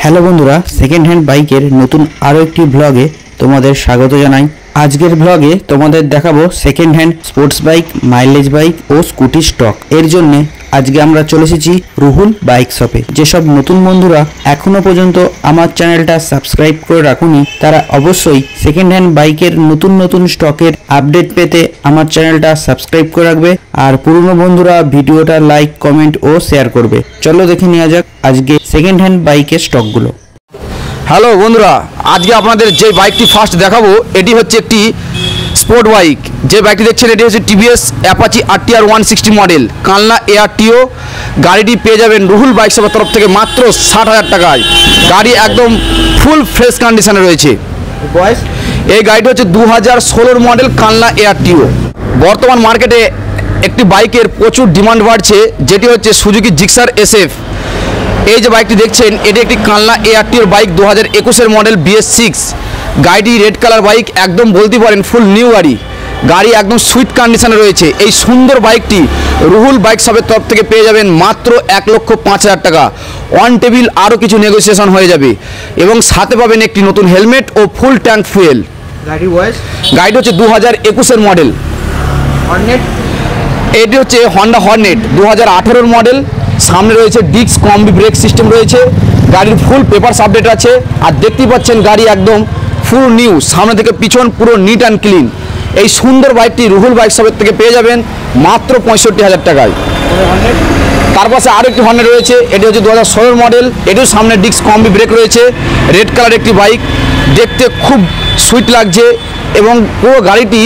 Hello বন্ধুরা, second hand বাইকের নতুন আরও একটি ব্লগে তোমাদের স্বাগত জানাই। আজকের ব্লগে তোমাদের দেখাবো second hand sports bike, mileage bike ও স্কুটি স্টক। এর জন্যে আজকে আমরা চলে এসেছি রুহুল বাইক শপে। যেসব নতুন বন্ধুরা এখনো পর্যন্ত আমার চ্যানেলটা সাবস্ক্রাইব করে রাখুনি, তারা অবশ্যই সেকেন্ড হ্যান্ড বাইকের নতুন স্টকের আপডেট পেতে আমার চ্যানেলটা সাবস্ক্রাইব করে রাখবে। আর পুরনো বন্ধুরা ভিডিওটা লাইক, কমেন্ট ও শেয়ার করবে। চলো দেখে নেওয়া যাক আজকে সেকেন্ড হ্যান্ড বাইকের স্টকগুলো। হ্যালো বন্ধুরা, আজকে আপনাদের যে বাইকটি ফার্স্ট দেখাবো এটি হচ্ছে একটি স্পোর্ট বাইক। যে বাইকটি দেখছেন এটি হচ্ছে TVS Apache RTR 160 model Kalna ARTO। গাড়িটি পেয়ে যাবেন রুহুল বাইক শপের তরফ থেকে মাত্র 60,000 টাকায়। গাড়ি একদম ফুল ফ্রেশ কন্ডিশনে রয়েছে। এই গাড়িটি হচ্ছে 2016 মডেল কালনা ARTO। বর্তমান মার্কেটে একটি বাইকের প্রচুর ডিমান্ড বাড়ছে, যেটি হচ্ছে সুজুকি জিক্সার SF। এই যে বাইকটি দেখছেন এটি একটি Kalna ARTO bike, 2021 model BS6। গাড়িটি রেড কালার বাইক, একদম বলতে পারেন ফুল নিউ গাড়ি। গাড়ি একদম সুইট কন্ডিশনে রয়েছে। এই সুন্দর বাইকটি রুহুল বাইক শপের তরফ থেকে পেয়ে যাবেন মাত্র 1,05,000 টাকা। অন টেবিল আরও কিছু নেগোসিয়েশন হয়ে যাবে এবং সাথে পাবেন একটি নতুন হেলমেট ও ফুল ট্যাঙ্ক ফুয়েল। গাড়িটি হচ্ছে 2021 মডেল। এটি হচ্ছে হন্ডা হর্নেট 2018 মডেল। সামনে রয়েছে ডিস্ক কম্বি ব্রেক সিস্টেম রয়েছে। গাড়ির ফুল পেপারস আপডেট আছে। আর দেখতেই পাচ্ছেন গাড়ি একদম ফুল নিউ, সামনে থেকে পিছন পুরো নিট অ্যান্ড ক্লিন। এই সুন্দর বাইকটি রুহুল বাইক শপের থেকে পেয়ে যাবেন মাত্র 65,000 টাকায়। তার পাশে আরও একটি হর্নেট রয়েছে, এটি হচ্ছে 2016 মডেল। এটিও সামনে ডিস্ক কম্বি ব্রেক রয়েছে। রেড কালার একটি বাইক, দেখতে খুব সুইট লাগছে এবং পুরো গাড়িটি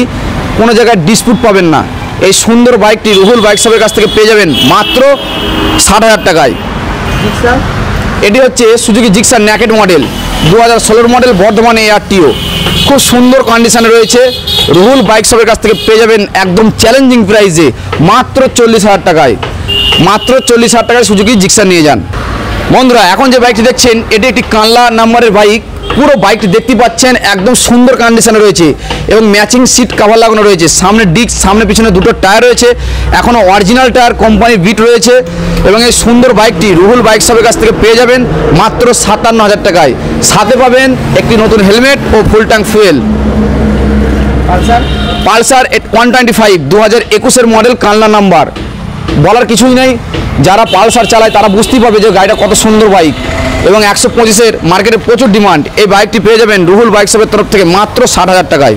কোনো জায়গায় ডিসপুট পাবেন না। এই সুন্দর বাইকটি রুহুল বাইক শপের কাছ থেকে পেয়ে যাবেন মাত্র 60,000 টাকায়। এটি হচ্ছে Suzuki Gixxer naked model 2016 model বর্ধমানে ARTO। খুব সুন্দর কন্ডিশনে রয়েছে। রুহুল বাইক শপের কাছ থেকে পেয়ে যাবেন একদম চ্যালেঞ্জিং প্রাইসে মাত্র 40,000 টাকায়। মাত্র 40,000 টাকায় সুজুকি জিক্সার নিয়ে যান। বন্ধুরা, এখন যে বাইকটি দেখছেন এটি একটি কানলা নাম্বারের বাইক। পুরো বাইকটি দেখতে পাচ্ছেন একদম সুন্দর কন্ডিশনে রয়েছে এবং ম্যাচিং সিট কভার লাগানো রয়েছে। সামনে ডিস্ক, সামনে পিছনে দুটো টায়ার রয়েছে। এখনও অরিজিনাল টায়ার, কোম্পানির বিট রয়েছে এবং এই সুন্দর বাইকটি রুহুল বাইক শপের কাছ থেকে পেয়ে যাবেন মাত্র 57,000 টাকায়। সাথে পাবেন একটি নতুন হেলমেট ও full tank fuel. Pulsar 125 2021 model Kalna number. বলার কিছুই নেই, যারা পালসার চালায় তারা বুঝতেই পারবে যে গাড়িটা কত সুন্দর বাইক এবং 125-এর মার্কেটে প্রচুর ডিমান্ড। এই বাইকটি পেয়ে যাবেন রুহুল বাইক শপের তরফ থেকে মাত্র 60,000 টাকায়।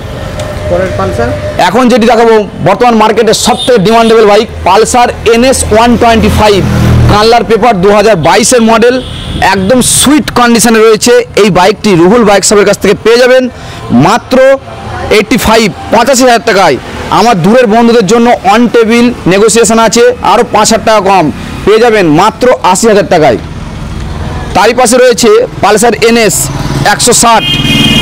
এখন যেটি দেখাবো বর্তমান মার্কেটের সবথেকে ডিমান্ডেবল বাইক, পালসার NS 125 কানলার পেপার 2022-এর মডেল। একদম সুইট কন্ডিশনে রয়েছে। এই বাইকটি রুহুল বাইক শপের কাছ থেকে পেয়ে যাবেন মাত্র 85,000 টাকায়। আমার দূরের বন্ধুদের জন্য অন টেবিল নেগোসিয়েশন আছে, আরও 5,000 টাকা কম পেয়ে যাবেন মাত্র 80,000 টাকায়। তারই পাশে রয়েছে পালসার NS 160।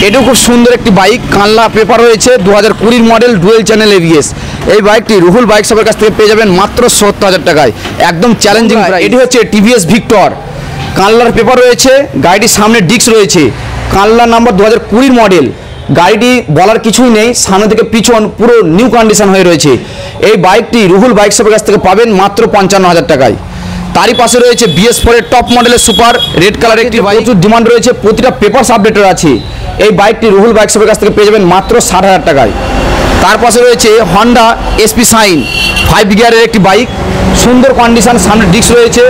এটিও খুব সুন্দর একটি বাইক, কানলা পেপার রয়েছে, 2020 মডেল ডুয়েল চ্যানেল ABS। এই বাইকটি রুহুল বাইক শপের কাছ থেকে পেয়ে যাবেন মাত্র 70,000 টাকায়। একদম চ্যালেঞ্জিং প্রাইস। এটি হচ্ছে TVS ভিক্টর, কানলার পেপার রয়েছে। গাড়িটির সামনে ডিস্ক রয়েছে, কানলা নাম্বার 2020 মডেল। গাড়িটি বলার কিছুই নেই, সামনে থেকে পিছন পুরো নিউ কন্ডিশন হয়ে রয়েছে। এই বাইকটি রুহুল বাইক শপের কাছ থেকে পাবেন মাত্র 55,000 টাকায়। তারই পাশে রয়েছে BS4 এর টপ মডেলের সুপার রেড কালার একটি বাইক। প্রচুর ডিমান্ড রয়েছে, প্রতিটা পেপারস আপডেটের আছে। এই বাইকটি রুহুল বাইক শপের কাছ থেকে পেয়ে যাবেন মাত্র 60,000 টাকায়। তার পাশে রয়েছে হন্ডা SP শাইন 5 গিয়ারের একটি বাইক, সুন্দর কন্ডিশন, সামনে ডিস্ক রয়েছে।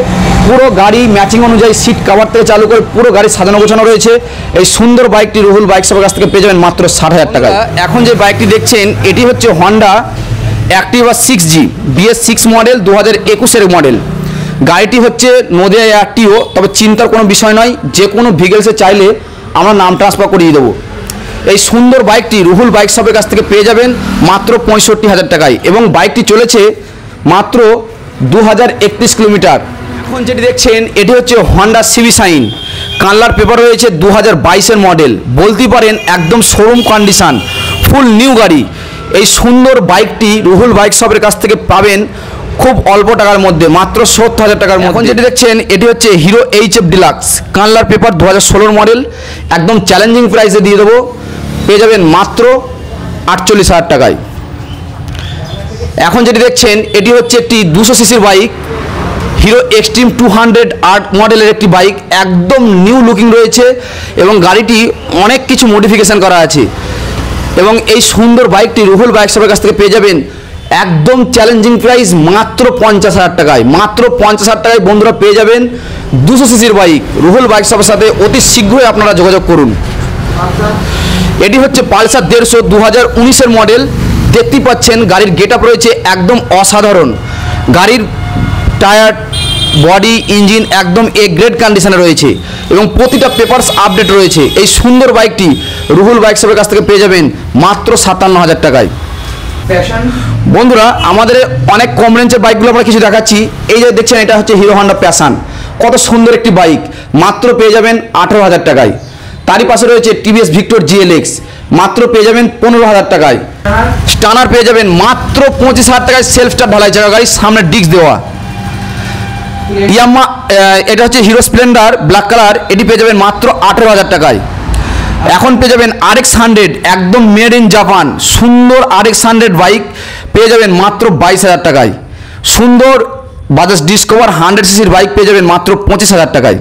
পুরো গাড়ি ম্যাচিং অনুযায়ী সিট কভার থেকে চালু করে পুরো গাড়ি সাজানো গোছানো রয়েছে। এই সুন্দর বাইকটি রুহুল বাইক শপের কাছ থেকে পেয়ে যাবেন মাত্র 60,000 টাকায়। এখন যে বাইকটি দেখছেন এটি হচ্ছে Honda Activa 6G BS6 model 2021-এর মডেল। গাড়িটি হচ্ছে নদিয়া ARTO। তবে চিন্তার কোনো বিষয় নয়, যে কোনো ভিগেলসে চাইলে আমরা নাম ট্রান্সফার করিয়ে দেবো। এই সুন্দর বাইকটি রুহুল বাইক শপের কাছ থেকে পেয়ে যাবেন মাত্র 65,000 টাকায় এবং বাইকটি চলেছে মাত্র 2031 কিলোমিটার। এখন যেটি দেখছেন এটি হচ্ছে হন্ডা CB শাইন, কানলার পেপার রয়েছে, 2022-এর মডেল। বলতে পারেন একদম শোরুম কন্ডিশন, ফুল নিউ গাড়ি। এই সুন্দর বাইকটি রুহুল বাইক শপের কাছ থেকে পাবেন খুব অল্প টাকার মধ্যে, মাত্র 70,000 টাকার মধ্যে। এখন যেটি দেখছেন এটি হচ্ছে হিরো HF ডিলাক্স, কানলার পেপার 2016 মডেল। একদম চ্যালেঞ্জিং প্রাইসে দিয়ে দেবো, পেয়ে যাবেন মাত্র 48,000 টাকায়। এখন যেটি দেখছেন এটি হচ্ছে একটি 200 সিসির বাইক, হিরো এক্সট্রিম 200 মডেলের একটি বাইক, একদম নিউ লুকিং রয়েছে এবং গাড়িটি অনেক কিছু মডিফিকেশান করা আছে। এবং এই সুন্দর বাইকটি রুহুল বাইক শপের কাছ থেকে পেয়ে যাবেন একদম চ্যালেঞ্জিং প্রাইস মাত্র 50,000 টাকায়। মাত্র 50,000 টাকায় বন্ধুরা পেয়ে যাবেন 200 সিসির বাইক। রুহুল বাইক শপের সাথে অতি শীঘ্রই আপনারা যোগাযোগ করুন। এটি হচ্ছে পালসার 150 2019-এর মডেল। দেখতেই পাচ্ছেন গাড়ির গেট আপ রয়েছে একদম অসাধারণ। গাড়ির টায়ার, বডি, ইঞ্জিন একদম এ গ্রেড কন্ডিশনে রয়েছে এবং প্রতিটা পেপারস আপডেট রয়েছে। এই সুন্দর বাইকটি রুহুল বাইক শপের কাছ থেকে পেয়ে যাবেন মাত্র 57,000 টাকায়। বন্ধুরা আমাদের অনেক কম রেঞ্জের বাইকগুলো আমরা কিছু দেখাচ্ছি। এই যে দেখছেন এটা হচ্ছে হিরো হন্ডা প্যাশন, কত সুন্দর একটি বাইক, মাত্র পেয়ে যাবেন 18,000 টাকায়। তারই পাশে রয়েছে টিভিএস ভিক্টর জিএলএক্স, মাত্র পেয়ে যাবেন 15,000 টাকায়। স্টানার পেয়ে যাবেন মাত্র 25,000 টাকায়, সেলফ স্টার্ট ঢালাই চাকা গাড়ি, সামনে ডিস্ক দেওয়া। ইয়ামা এটা হচ্ছে হিরো স্প্লেন্ডার ব্ল্যাক কালার, এটি পেয়ে যাবেন মাত্র 18,000 টাকায়। এখন পেয়ে যাবেন RX100 একদম মেড ইন জাপান, সুন্দর RX100 বাইক পেয়ে যাবেন মাত্র 22,000 টাকায়। সুন্দর বাজাজ ডিসকভার 100 সিসির বাইক পেয়ে যাবেন মাত্র 25,000 টাকায়।